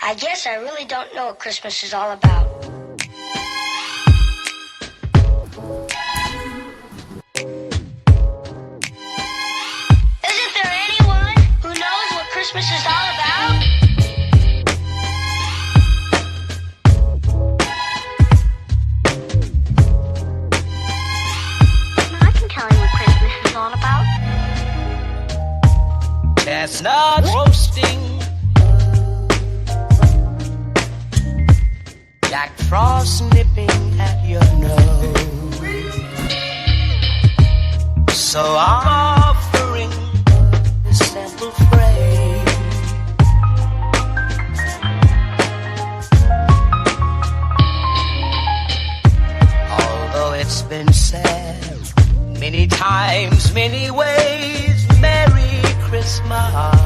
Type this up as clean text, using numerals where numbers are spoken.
I guess I really don't know what Christmas is all about. Isn't there anyone who knows what Christmas is all about? I can tell you what Christmas is all about. Chestnuts roasting, Jack Frost nipping at your nose. So I'm offering this simple phrase. Although it's been said many times, many ways, Merry Christmas.